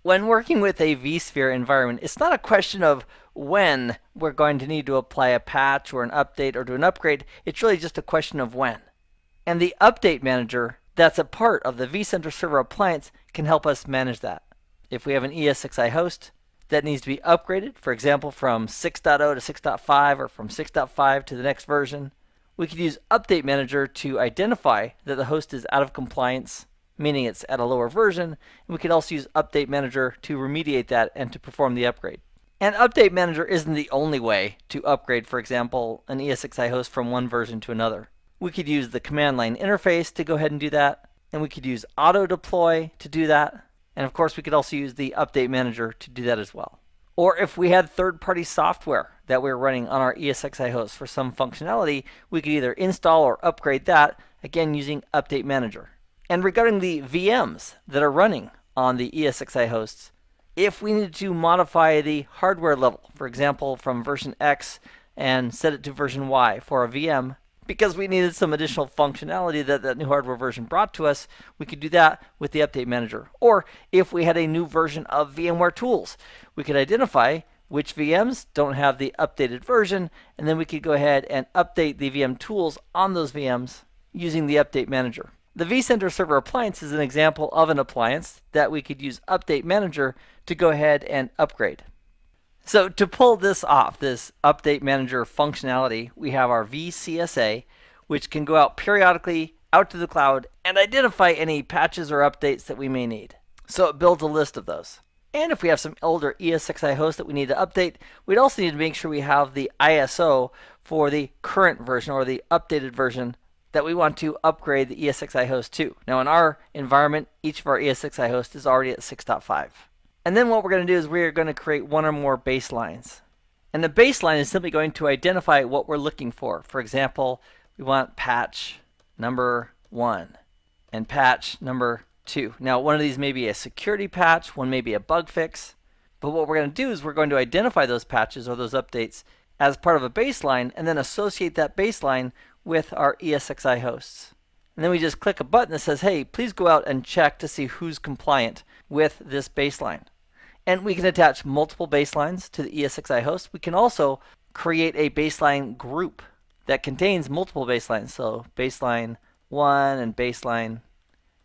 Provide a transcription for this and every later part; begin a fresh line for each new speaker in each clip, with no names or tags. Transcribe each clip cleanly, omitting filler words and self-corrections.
When working with a vSphere environment, it's not a question of when we're going to need to apply a patch or an update or do an upgrade. It's really just a question of when. And the update manager that's a part of the vCenter Server appliance can help us manage that. If we have an ESXi host that needs to be upgraded, for example, from 6.0 to 6.5 or from 6.5 to the next version, we could use Update Manager to identify that the host is out of compliance, meaning it's at a lower version, and we could also use Update Manager to remediate that and to perform the upgrade. And Update Manager isn't the only way to upgrade, for example, an ESXi host from one version to another. We could use the command line interface to go ahead and do that, and we could use auto deploy to do that, and of course we could also use the Update Manager to do that as well. Or if we had third-party software that we were running on our ESXi host for some functionality, we could either install or upgrade that, again using Update Manager. And regarding the VMs that are running on the ESXi hosts, if we needed to modify the hardware level, for example, from version X and set it to version Y for a VM, because we needed some additional functionality that that new hardware version brought to us, we could do that with the Update Manager. Or if we had a new version of VMware Tools, we could identify which VMs don't have the updated version, and then we could go ahead and update the VM tools on those VMs using the Update Manager. The vCenter Server appliance is an example of an appliance that we could use Update Manager to go ahead and upgrade. So to pull this off, this Update Manager functionality, we have our vCSA, which can go out periodically out to the cloud and identify any patches or updates that we may need. So it builds a list of those. And if we have some older ESXi hosts that we need to update, we'd also need to make sure we have the ISO for the current version or the updated version that we want to upgrade the ESXi host to. Now in our environment, each of our ESXi hosts is already at 6.5. And then what we're going to do is we're going to create one or more baselines. And the baseline is simply going to identify what we're looking for. For example, we want patch number 1 and patch number 2. Now, one of these may be a security patch, one may be a bug fix. But what we're going to do is we're going to identify those patches or those updates as part of a baseline and then associate that baseline with our ESXi hosts. And then we just click a button that says, hey, please go out and check to see who's compliant with this baseline. And we can attach multiple baselines to the ESXi host. We can also create a baseline group that contains multiple baselines. So baseline 1 and baseline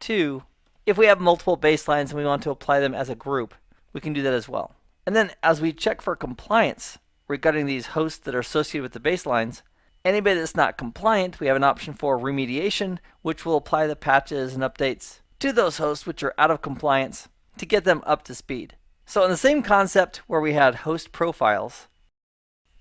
2. If we have multiple baselines and we want to apply them as a group, we can do that as well. And then as we check for compliance regarding these hosts that are associated with the baselines, anybody that's not compliant, we have an option for remediation, which will apply the patches and updates to those hosts which are out of compliance to get them up to speed. So in the same concept where we had host profiles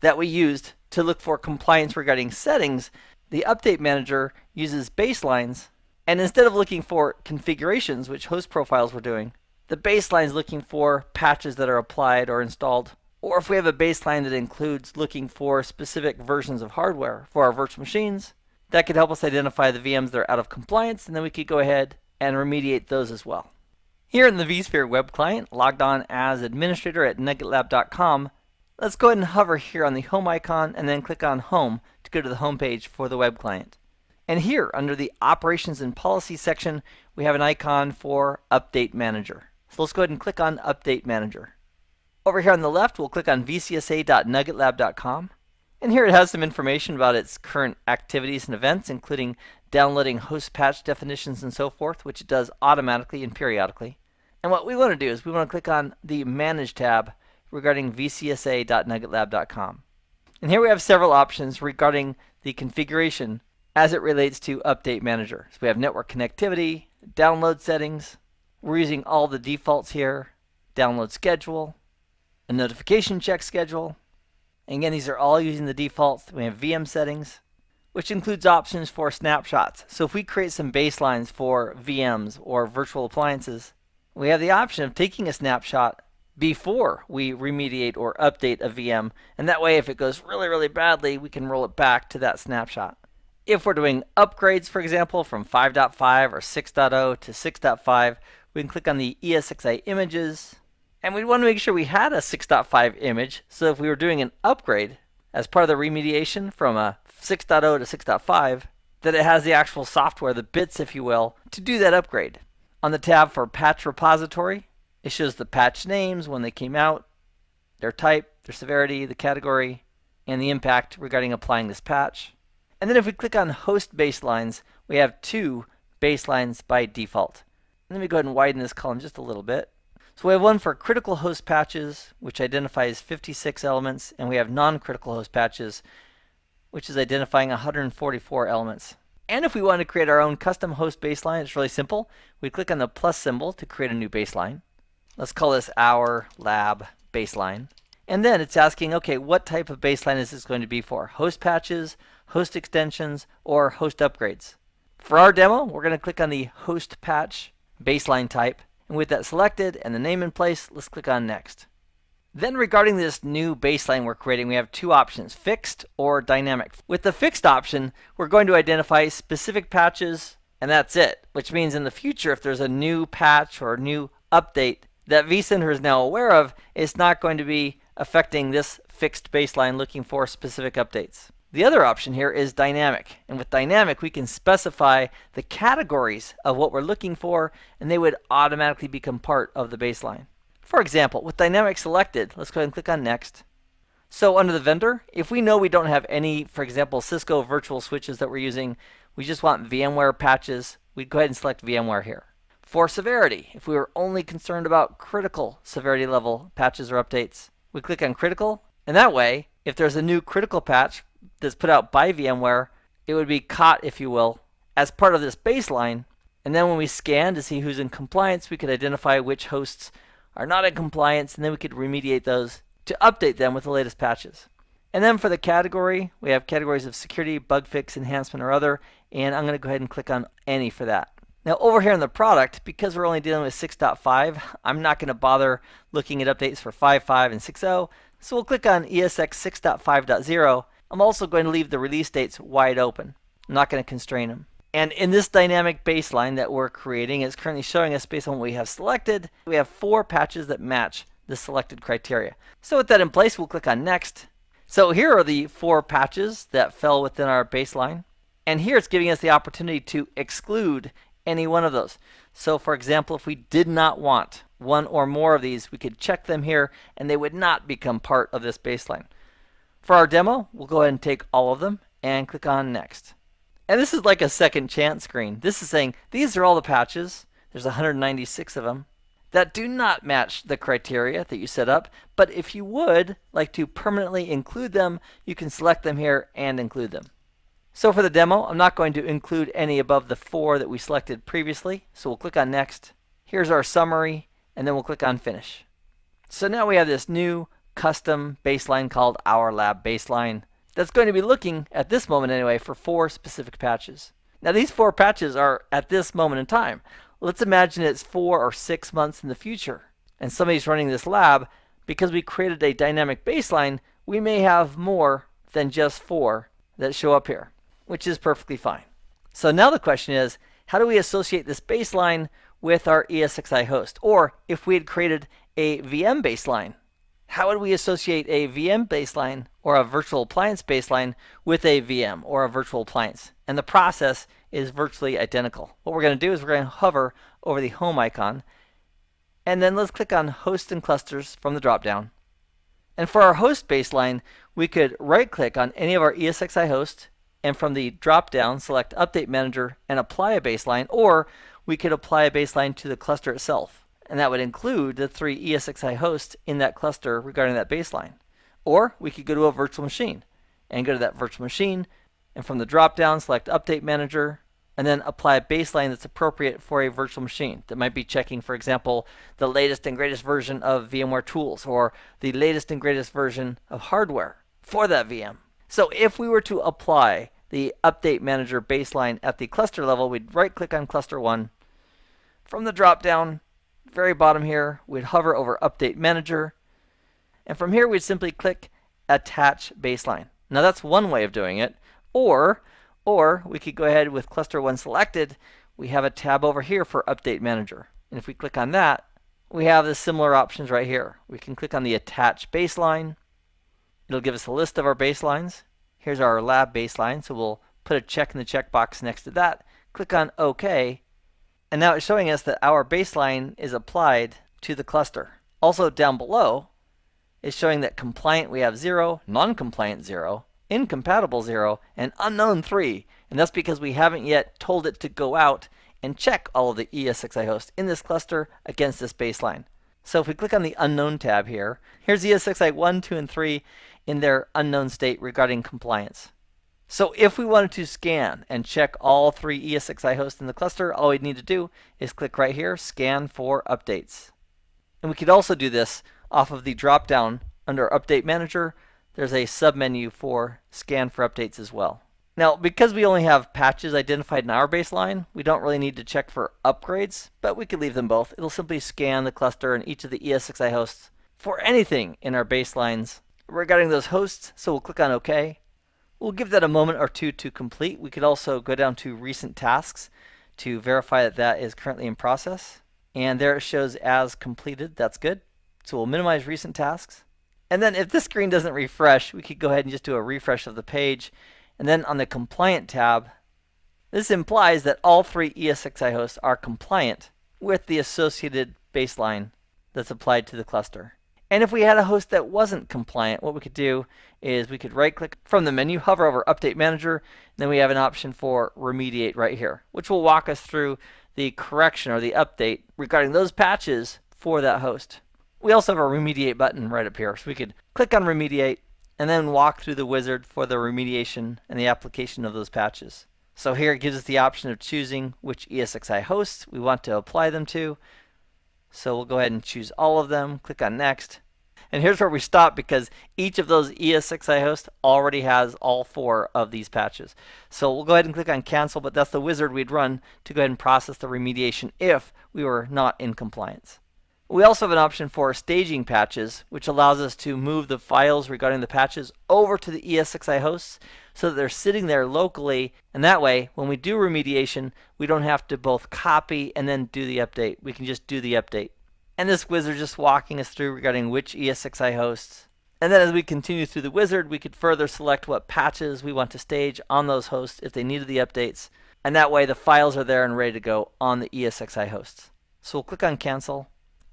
that we used to look for compliance regarding settings, the Update Manager uses baselines, and instead of looking for configurations, which host profiles were doing, the baseline is looking for patches that are applied or installed. Or if we have a baseline that includes looking for specific versions of hardware for our virtual machines, that could help us identify the VMs that are out of compliance, and then we could go ahead and remediate those as well. Here in the vSphere web client, logged on as administrator at nuggetlab.com, let's go ahead and hover here on the home icon and then click on home to go to the home page for the web client. And here under the operations and policy section, we have an icon for Update Manager. So let's go ahead and click on Update Manager. Over here on the left, we'll click on vcsa.nuggetlab.com. And here it has some information about its current activities and events, including downloading host patch definitions and so forth, which it does automatically and periodically. And what we want to do is we want to click on the Manage tab regarding vcsa.nuggetlab.com. And here we have several options regarding the configuration as it relates to Update Manager. So we have network connectivity, download settings. We're using all the defaults here, download schedule, a notification check schedule. And again, these are all using the defaults. We have VM settings, which includes options for snapshots. So if we create some baselines for VMs or virtual appliances, we have the option of taking a snapshot before we remediate or update a VM. And that way, if it goes really, really badly, we can roll it back to that snapshot. If we're doing upgrades, for example, from 5.5 or 6.0 to 6.5, we can click on the ESXi images. And we want to make sure we had a 6.5 image, so if we were doing an upgrade as part of the remediation from a 6.0 to 6.5, that it has the actual software, the bits if you will, to do that upgrade. On the tab for Patch Repository, It shows the patch names, when they came out, their type, their severity, the category, and the impact regarding applying this patch. And then if we click on host baselines, we have 2 baselines by default. Let me go ahead and widen this column just a little bit. So we have one for critical host patches, which identifies 56 elements, and we have non-critical host patches, which is identifying 144 elements. And if we want to create our own custom host baseline, it's really simple. We click on the plus symbol to create a new baseline. Let's call this our lab baseline. And then it's asking, okay, what type of baseline is this going to be for? Host patches, host extensions, or host upgrades? For our demo, we're going to click on the host patch baseline type. And with that selected and the name in place, let's click on next. Then regarding this new baseline we're creating, we have 2 options, fixed or dynamic. With the fixed option, we're going to identify specific patches, and that's it. Which means in the future, if there's a new patch or a new update that vCenter is now aware of, it's not going to be affecting this fixed baseline looking for specific updates. The other option here is dynamic. And with dynamic, we can specify the categories of what we're looking for, and they would automatically become part of the baseline. For example, with dynamic selected, let's go ahead and click on next. So under the vendor, if we know we don't have any, for example, Cisco virtual switches that we're using, we just want VMware patches, we'd go ahead and select VMware here. For severity, if we were only concerned about critical severity level patches or updates, we click on critical, and that way, if there's a new critical patch that's put out by VMware, it would be caught, if you will, as part of this baseline. And then when we scan to see who's in compliance, we could identify which hosts are not in compliance, and then we could remediate those to update them with the latest patches. And then for the category, we have categories of security, bug fix, enhancement, or other, and I'm going to go ahead and click on any for that. Now over here in the product, because we're only dealing with 6.5, I'm not going to bother looking at updates for 5.5 and 6.0, so we'll click on ESX 6.5.0. I'm also going to leave the release dates wide open. I'm not going to constrain them. And in this dynamic baseline that we're creating, it's currently showing us based on what we have selected, we have 4 patches that match the selected criteria. So with that in place, we'll click on next. So here are the 4 patches that fell within our baseline. And here it's giving us the opportunity to exclude any one of those. So for example, if we did not want one or more of these, we could check them here and they would not become part of this baseline. For our demo, we'll go ahead and take all of them and click on next. And this is like a second chance screen. This is saying these are all the patches, there's 196 of them, that do not match the criteria that you set up. But if you would like to permanently include them, you can select them here and include them. So for the demo, I'm not going to include any above the 4 that we selected previously. So we'll click on next. Here's our summary, and then we'll click on finish. So now we have this new custom baseline called our lab baseline that's going to be looking, at this moment anyway, for 4 specific patches. Now these 4 patches are at this moment in time. Let's imagine it's 4 or 6 months in the future, and somebody's running this lab. Because we created a dynamic baseline, we may have more than just 4 that show up here, which is perfectly fine. So now the question is, how do we associate this baseline with our ESXi host? Or if we had created a VM baseline, how would we associate a VM baseline or a virtual appliance baseline with a VM or a virtual appliance? And the process is virtually identical. What we're going to do is we're going to hover over the home icon, and then let's click on host and clusters from the dropdown. And for our host baseline, we could right click on any of our ESXi hosts, and from the dropdown select Update Manager and apply a baseline, or we could apply a baseline to the cluster itself. And that would include the 3 ESXi hosts in that cluster regarding that baseline. Or we could go to a virtual machine and go to that virtual machine, and from the dropdown select Update Manager and then apply a baseline that's appropriate for a virtual machine. That might be checking, for example, the latest and greatest version of VMware tools or the latest and greatest version of hardware for that VM. So if we were to apply the Update Manager baseline at the cluster level, we'd right click on cluster 1. From the dropdown, very bottom here, we'd hover over Update Manager, and from here we'd simply click Attach Baseline. Now that's one way of doing it, or we could go ahead with cluster 1 selected. We have a tab over here for Update Manager, and if we click on that, we have the similar options right here. We can click on the Attach Baseline. It'll give us a list of our baselines. Here's our lab baseline, so we'll put a check in the checkbox next to that, click on OK, and now it's showing us that our baseline is applied to the cluster. Also down below is showing that compliant we have 0, non-compliant 0, incompatible 0, and unknown 3. And that's because we haven't yet told it to go out and check all of the ESXi hosts in this cluster against this baseline. So if we click on the unknown tab here, here's ESXi 1, 2, and 3 in their unknown state regarding compliance. So if we wanted to scan and check all 3 ESXi hosts in the cluster, all we'd need to do is click right here, scan for updates. And we could also do this off of the drop-down under Update Manager. There's a submenu for scan for updates as well. Now, because we only have patches identified in our baseline, we don't really need to check for upgrades, but we could leave them both. It'll simply scan the cluster and each of the ESXi hosts for anything in our baselines regarding those hosts, so we'll click on OK. We'll give that a moment or two to complete. We could also go down to recent tasks to verify that that is currently in process. And there it shows as completed. That's good. So we'll minimize recent tasks. And then if this screen doesn't refresh, we could go ahead and just do a refresh of the page. And then on the compliant tab, this implies that all 3 ESXi hosts are compliant with the associated baseline that's applied to the cluster. And if we had a host that wasn't compliant, what we could do is we could right-click from the menu, hover over Update Manager, and then we have an option for Remediate right here, which will walk us through the correction or the update regarding those patches for that host. We also have a Remediate button right up here, so we could click on Remediate and then walk through the wizard for the remediation and the application of those patches. So here it gives us the option of choosing which ESXi hosts we want to apply them to. So we'll go ahead and choose all of them, click on Next. And here's where we stop because each of those ESXi hosts already has all 4 of these patches. So we'll go ahead and click on Cancel, but that's the wizard we'd run to go ahead and process the remediation if we were not in compliance. We also have an option for staging patches, which allows us to move the files regarding the patches over to the ESXi hosts so that they're sitting there locally. And that way, when we do remediation, we don't have to both copy and then do the update. We can just do the update. And this wizard just walking us through regarding which ESXi hosts. And then as we continue through the wizard, we could further select what patches we want to stage on those hosts if they needed the updates. And that way, the files are there and ready to go on the ESXi hosts. So we'll click on Cancel.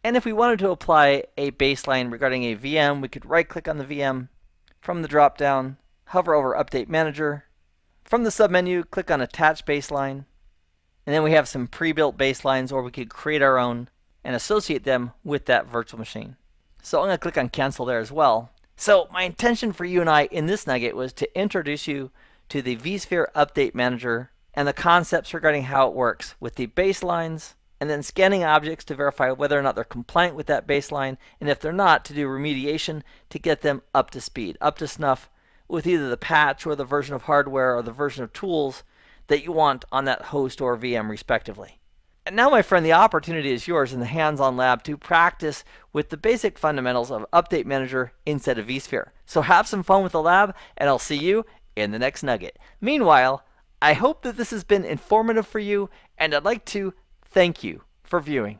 And if we wanted to apply a baseline regarding a VM, we could right-click on the VM from the drop-down, hover over Update Manager. From the submenu, click on Attach Baseline. And then we have some pre-built baselines, or we could create our own and associate them with that virtual machine. So I'm going to click on Cancel there as well. So my intention for you and I in this nugget was to introduce you to the vSphere Update Manager and the concepts regarding how it works with the baselines, and then scanning objects to verify whether or not they're compliant with that baseline, and if they're not, to do remediation to get them up to speed, up to snuff with either the patch or the version of hardware or the version of tools that you want on that host or VM respectively. And now, my friend, the opportunity is yours in the hands-on lab to practice with the basic fundamentals of Update Manager inside of vSphere. So have some fun with the lab, and I'll see you in the next nugget. Meanwhile, I hope that this has been informative for you, and I'd like to thank you for viewing.